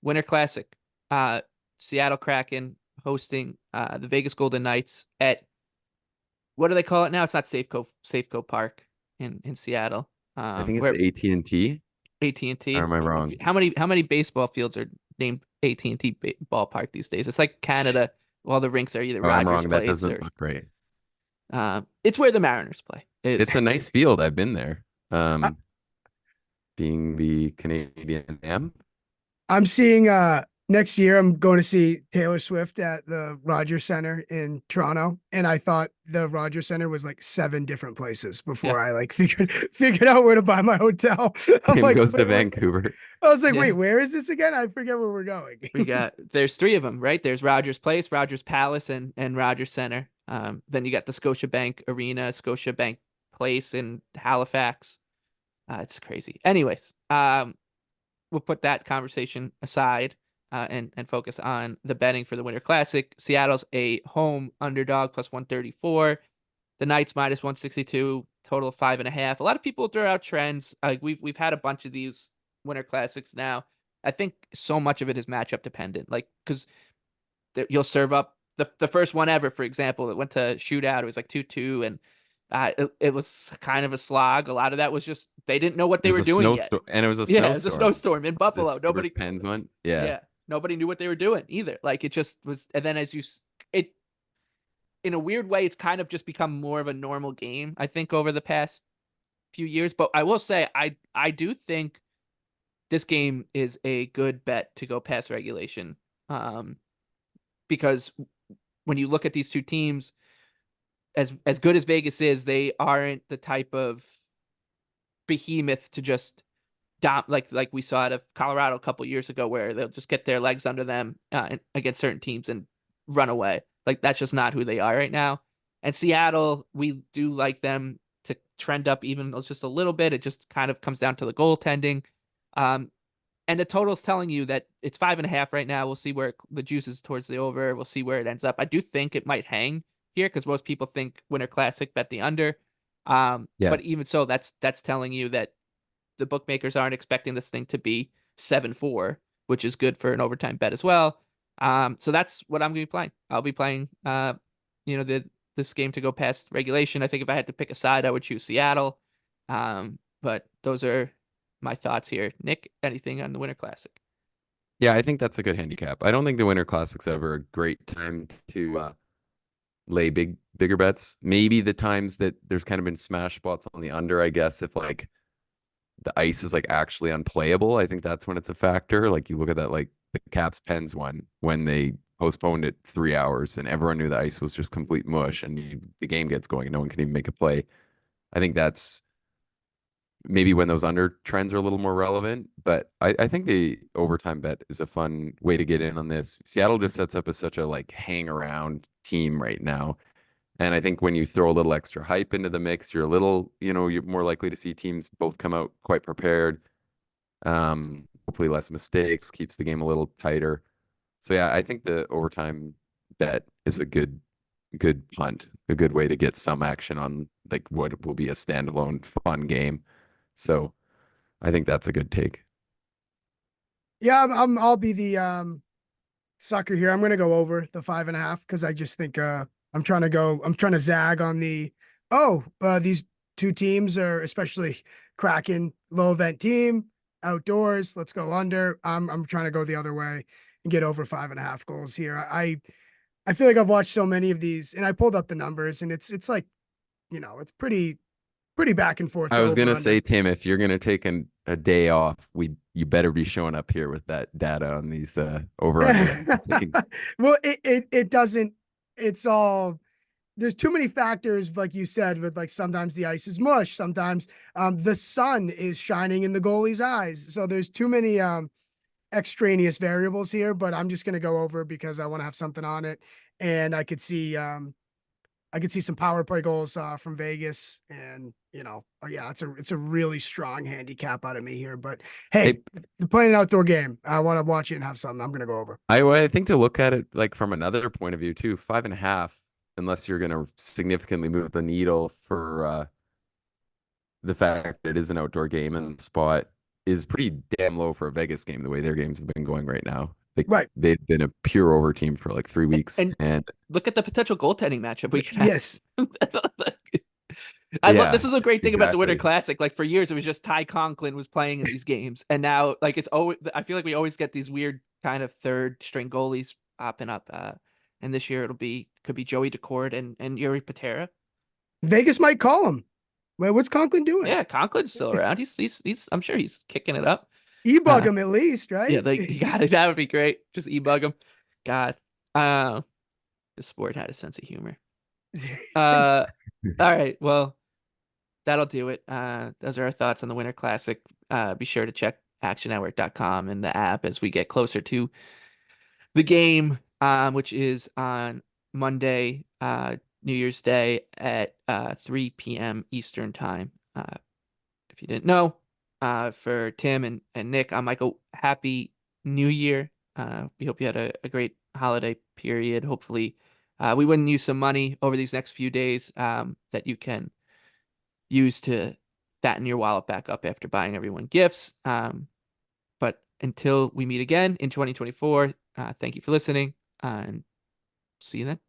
Winter Classic. Seattle Kraken hosting the Vegas Golden Knights at what do they call it now? It's not Safeco Park in Seattle. I think it's Where AT&T. Or AT&T. am I wrong? How many baseball fields are named AT&T ballpark these days? It's like Canada. All the rinks are either Oh, I'm Rogers wrong. That Place doesn't or look right. it's where the Mariners play. Is It's a nice field. I've been there. I, Being the Canadian am. I'm seeing next year I'm going to see Taylor Swift at the Rogers Center in Toronto. And I thought the Rogers Center was like 7 different places yeah, before I like figured out where to buy my hotel. I'm Tim like, goes to wait. Vancouver. I was like, wait, yeah. where is this again? I forget where we're going. There's 3 of them, right? There's Rogers Place, Rogers Palace, and Rogers Center. Then you got the Scotiabank Arena, Scotiabank Place in Halifax. It's crazy. Anyways, we'll put that conversation aside and focus on the betting for the Winter Classic. Seattle's a home underdog plus 134. The Knights minus 162, total of 5.5. A lot of people throw out trends. We've had a bunch of these Winter Classics now. I think so much of it is matchup dependent. Like because you'll serve up the first one ever, for example, that went to shootout. It was like 2-2, and it was kind of a slog. A lot of that was just they didn't know what It they was were a doing yet. snowstorm, and it was a Yeah, it was a snowstorm. snowstorm in The Buffalo. Sabres Nobody, Pens one. Yeah. yeah, nobody knew what they were doing either. Like it just was. And then it in a weird way, it's kind of just become more of a normal game, I think, over the past few years. But I will say, I do think this game is a good bet to go past regulation, because when you look at these two teams, as good as Vegas is, they aren't the type of behemoth to just like we saw out of Colorado a couple years ago, where they'll just get their legs under them against certain teams and run away. Like that's just not who they are right now. And Seattle, we do like them to trend up even just a little bit. It just kind of comes down to the goaltending. Um, and the total's telling you that it's 5.5 right now. We'll see where the juice is towards the over. We'll see where it ends up. I do think it might hang here because most people think Winter Classic bet the under. But Yes. even so, that's telling you that the bookmakers aren't expecting this thing to be 7-4, which is good for an overtime bet as well. So that's what I'm going to be playing. I'll be playing, this game to go past regulation. I think if I had to pick a side, I would choose Seattle. But those are my thoughts here. Nick, anything on the Winter Classic? Yeah, I think that's a good handicap. I don't think the Winter Classic's ever a great time to lay bigger bets. Maybe the times that there's kind of been smash spots on the under, I guess, if like the ice is like actually unplayable, I think that's when it's a factor. Like you look at that, like the Caps Pens one when they postponed it 3 hours and everyone knew the ice was just complete mush and the game gets going and no one can even make a play. I think that's maybe when those under trends are a little more relevant. But I think the overtime bet is a fun way to get in on this. Seattle just sets up as such a like hang around team right now. And I think when you throw a little extra hype into the mix, you're a little, you're more likely to see teams both come out quite prepared. Hopefully less mistakes, keeps the game a little tighter. So yeah, I think the overtime bet is a good punt, a good way to get some action on like what will be a standalone fun game. So I think that's a good take. Yeah, I'll be the sucker here. I'm gonna go over the 5.5 because I just think I'm trying to zag on these two teams are especially Kraken low event team outdoors. Let's go under. I'm trying to go the other way and get over 5.5 goals here. I feel like I've watched so many of these and I pulled up the numbers and it's like, it's pretty back and forth I to was over gonna under. say, Tim, if you're gonna take a day off, you better be showing up here with that data on these over under things. Well, it doesn't. It's all there's too many factors, like you said, with like sometimes the ice is mush, sometimes the sun is shining in the goalie's eyes. So there's too many extraneous variables here, but I'm just gonna go over because I want to have something on it. And I could see some power play goals from Vegas, and yeah, it's a really strong handicap out of me here. But hey, Hey, the playing an outdoor game, I want to watch it and have something. I'm gonna go over. I think to look at it like from another point of view too, 5.5, unless you're gonna significantly move the needle for the fact that it is an outdoor game and spot. is pretty damn low for a Vegas game. The way their games have been going right now, like Right. they've been a pure over team for like 3 weeks, And and look at the potential goaltending matchup we could have. Yes. I love yeah, this is a great thing about the Winter exactly. Classic. Like for years, it was just Ty Conklin was playing in these games, and now like it's always. I feel like we always get these weird kind of third string goalies popping up. And this year could be Joey Decord and Yuri Patera. Vegas might call him. Well, what's Conklin doing? Yeah, Conklin's still around. He's I'm sure he's kicking it up. E-bug him at least, right? Yeah, like you got it. That would be great. Just e-bug him. God, the sport had a sense of humor. All right, well, that'll do it. Those are our thoughts on the Winter Classic. Be sure to check actionnetwork.com and the app as we get closer to the game, which is on Monday, New Year's Day at 3 p.m. Eastern time. If you didn't know, for Tim and Nick, I'm Michael. Happy New Year. We hope you had a great holiday period. Hopefully, we win you some money over these next few days that you can use to fatten your wallet back up after buying everyone gifts. But until we meet again in 2024, thank you for listening, and see you then.